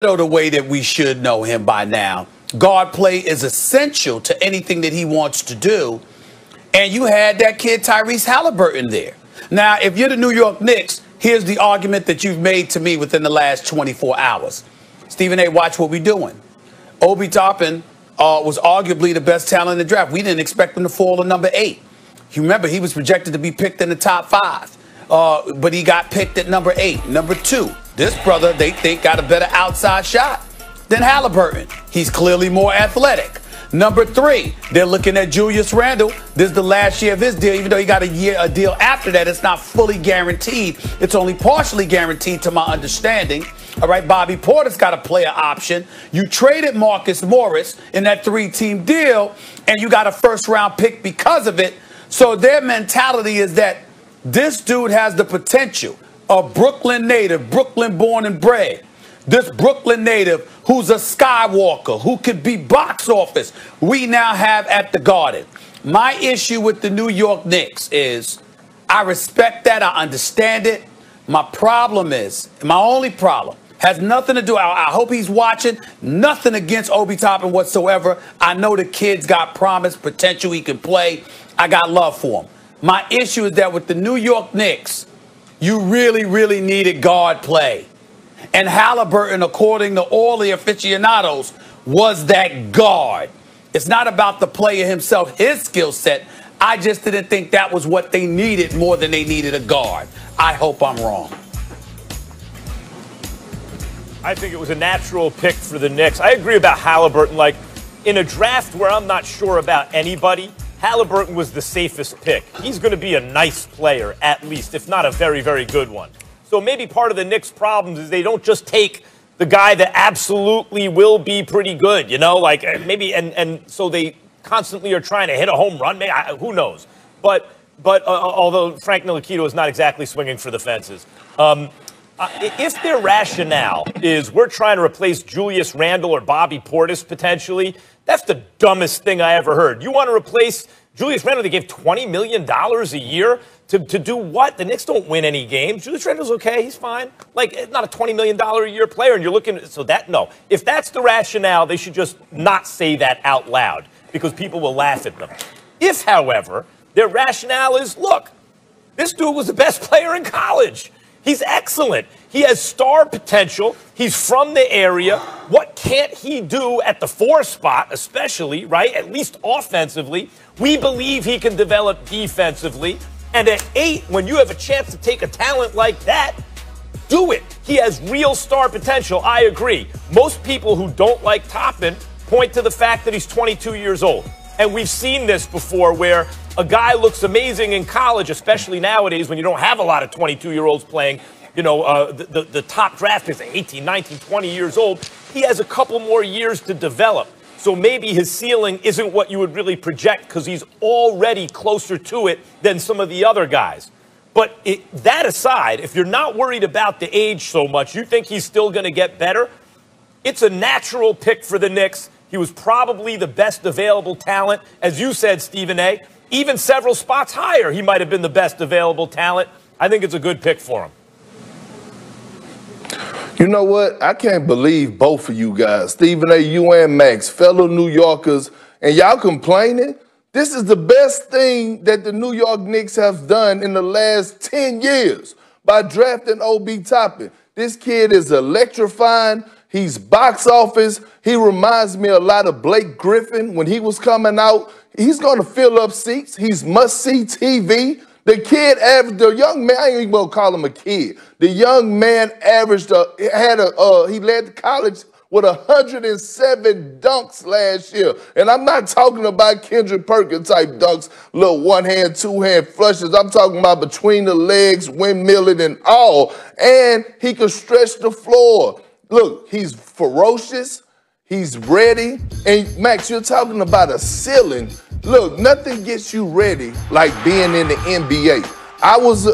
know the way that we should know him by now. Guard play is essential to anything that he wants to do. And you had that kid Tyrese Halliburton there. Now, if you're the New York Knicks, here's the argument that you've made to me within the last 24 hours. Stephen A., watch what we're doing. Obi Toppin was arguably the best talent in the draft. We didn't expect him to fall to number 8. You remember, he was projected to be picked in the top 5. But he got picked at number 8. Number 2, this brother, they think, got a better outside shot than Halliburton. He's clearly more athletic. Number 3, they're looking at Julius Randle. This is the last year of his deal. Even though he got a deal after that, it's not fully guaranteed. It's only partially guaranteed to my understanding. All right, Bobby Porter's got a player option. You traded Marcus Morris in that 3-team deal, and you got a first-round pick because of it. So their mentality is that this dude has the potential, a Brooklyn native, Brooklyn born and bred. This Brooklyn native who's a Skywalker, who could be box office, we now have at the Garden. My issue with the New York Knicks is I respect that. I understand it. My problem is, my only problem, has nothing to do, I hope he's watching, nothing against Obi Toppin whatsoever. I know the kid's got promise, potential, he can play. I got love for him. My issue is that with the New York Knicks, you really, really needed guard play. And Halliburton, according to all the aficionados, was that guard. It's not about the player himself, his skill set. I just didn't think that was what they needed more than they needed a guard. I hope I'm wrong. I think it was a natural pick for the Knicks. I agree about Halliburton. Like, in a draft where I'm not sure about anybody, Halliburton was the safest pick. He's going to be a nice player, at least, if not a very, very good one. So maybe part of the Knicks' problems is they don't just take the guy that absolutely will be pretty good, you know, like maybe, and so they constantly are trying to hit a home run. Maybe, who knows? But although Frank Ntilikina is not exactly swinging for the fences. If their rationale is we're trying to replace Julius Randle or Bobby Portis potentially, that's the dumbest thing I ever heard. You want to replace Julius Randle? They gave $20 million a year to do what? The Knicks don't win any games. Julius Randle's okay. He's fine. Like, not a $20 million a year player, and you're looking – so that – no. If that's the rationale, they should just not say that out loud because people will laugh at them. If, however, their rationale is, look, this dude was the best player in college. He's excellent. He has star potential. He's from the area. What can't he do at the 4 spot, especially, right? At least offensively. We believe he can develop defensively. And at 8, when you have a chance to take a talent like that, do it. He has real star potential. I agree. Most people who don't like Toppin point to the fact that he's 22 years old. And we've seen this before where a guy looks amazing in college, especially nowadays when you don't have a lot of 22-year-olds playing. You know, the top draft is 18, 19, 20 years old. He has a couple more years to develop. So maybe his ceiling isn't what you would really project because he's already closer to it than some of the other guys. But that aside, if you're not worried about the age so much, you think he's still going to get better, it's a natural pick for the Knicks. He was probably the best available talent. As you said, Stephen A., even several spots higher, he might have been the best available talent. I think it's a good pick for him. You know what? I can't believe both of you guys, Stephen A., you and Max, fellow New Yorkers, and y'all complaining. This is the best thing that the New York Knicks have done in the last 10 years by drafting Obi Toppin. This kid is electrifying. He's box office. He reminds me a lot of Blake Griffin when he was coming out. He's going to fill up seats. He's must-see TV. The kid averaged, the young man, I ain't even gonna call him a kid. The young man averaged, he led the college with 107 dunks last year. And I'm not talking about Kendrick Perkins type dunks, little one-hand, two-hand flushes. I'm talking about between the legs, windmilling and all. And he could stretch the floor. Look, he's ferocious. He's ready. And Max, you're talking about a ceiling. Look, nothing gets you ready like being in the NBA. I was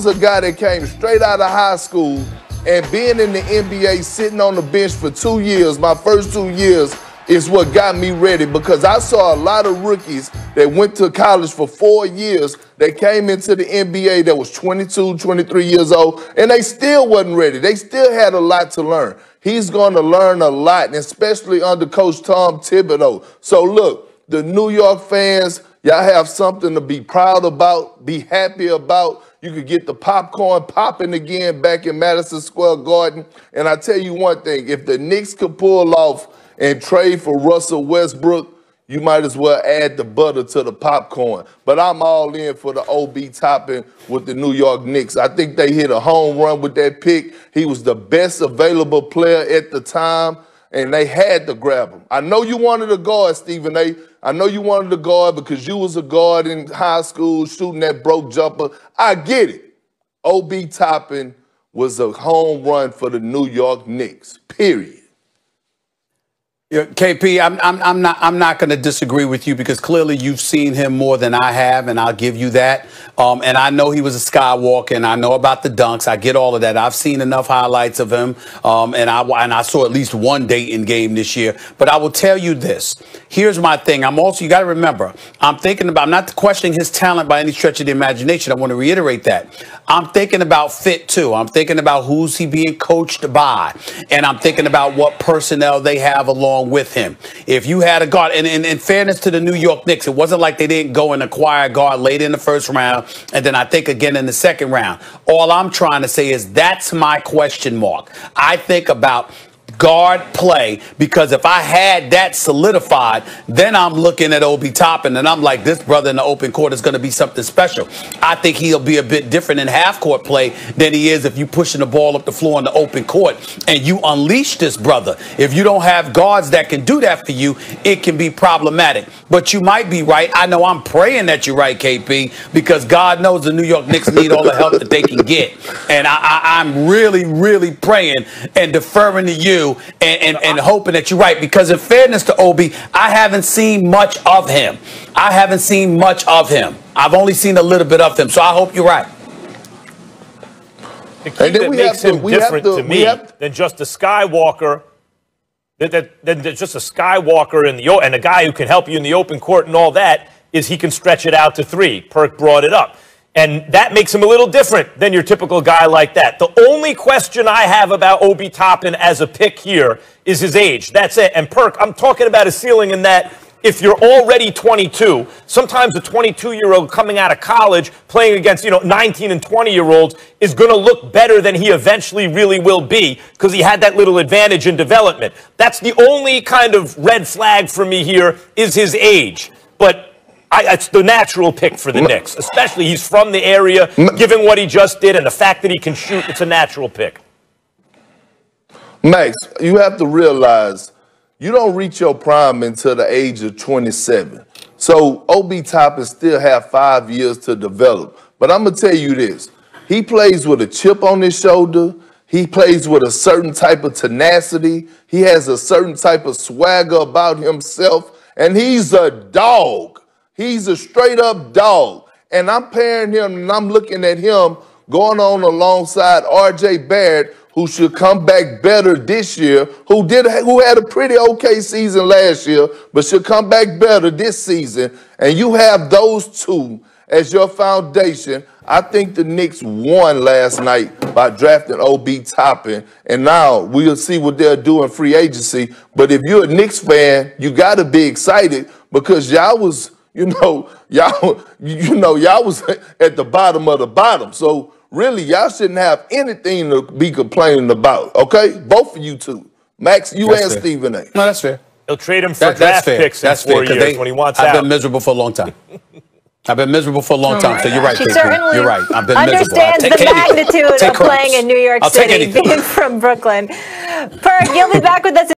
a guy that came straight out of high school, and being in the NBA, sitting on the bench for 2 years, my first 2 years, is what got me ready because I saw a lot of rookies that went to college for 4 years that came into the NBA that was 22, 23 years old, and they still wasn't ready. They still had a lot to learn. He's going to learn a lot, and especially under Coach Tom Thibodeau. So, look, the New York fans, y'all have something to be proud about, be happy about. You could get the popcorn popping again back in Madison Square Garden. And I tell you one thing, if the Knicks could pull off and trade for Russell Westbrook, you might as well add the butter to the popcorn. But I'm all in for the Obi Toppin with the New York Knicks. I think they hit a home run with that pick. He was the best available player at the time, and they had to grab him. I know you wanted a guard, Stephen A. I know you wanted a guard because you was a guard in high school shooting that broke jumper. I get it. Obi Toppin was a home run for the New York Knicks, period. Yeah, KP, I'm not going to disagree with you because clearly you've seen him more than I have, and I'll give you that. And I know he was a skywalker, and I know about the dunks. I get all of that. I've seen enough highlights of him, and I saw at least one Dayton game this year. But I will tell you this. Here's my thing. You got to remember, I'm not questioning his talent by any stretch of the imagination. I want to reiterate that. I'm thinking about fit, too. I'm thinking about who's he being coached by, and I'm thinking about what personnel they have along with him. If you had a guard, and in fairness to the New York Knicks, it wasn't like they didn't go and acquire a guard late in the first round and then I think again in the second round. All I'm trying to say is that's my question mark. I think about guard play, because if I had that solidified, then I'm looking at Obi Toppin and I'm like, this brother in the open court is going to be something special. I think he'll be a bit different in half court play than he is if you pushing the ball up the floor in the open court and you unleash this brother. If you don't have guards that can do that for you, it can be problematic. But you might be right. I know I'm praying that you're right, KP, because God knows the New York Knicks need all the help that they can get. And I'm really, really praying and deferring to you and hoping that you're right, because in fairness to Obi, I haven't seen much of him. I've only seen a little bit of him, so I hope you're right. The key that makes him different to me than just a skywalker, than just a skywalker and a guy who can help you in the open court and all that, is he can stretch it out to three. Perk brought it up. And that makes him a little different than your typical guy like that. The only question I have about Obi Toppin as a pick here is his age. That's it. And Perk, I'm talking about a ceiling in that if you're already 22, sometimes a 22-year-old coming out of college playing against, 19 and 20-year-olds is going to look better than he eventually really will be because he had that little advantage in development. That's the only kind of red flag for me here is his age. But it's the natural pick for the Knicks, especially he's from the area, given what he just did and the fact that he can shoot. It's a natural pick. Max, you have to realize you don't reach your prime until the age of 27. So Obi Toppin still have 5 years to develop. But I'm going to tell you this. He plays with a chip on his shoulder. He plays with a certain type of tenacity. He has a certain type of swagger about himself. And he's a dog. He's a straight-up dog. And I'm pairing him, and I'm looking at him going on alongside R.J. Barrett, who should come back better this year, who had a pretty okay season last year, but should come back better this season. And you have those two as your foundation. I think the Knicks won last night by drafting Obi Toppin, and now we'll see what they'll do in free agency. But if you're a Knicks fan, you got to be excited because y'all was y'all was at the bottom of the bottom. So really, y'all shouldn't have anything to be complaining about, okay? Both of you two. Max, you and Stephen A. No, that's fair. He'll trade him for draft picks in 4 years when he wants out. I've been miserable for a long time. So you're right, She KP. certainly You're right. I've been understands the magnitude of playing in New York City, being from Brooklyn. Perk, you'll be back with us.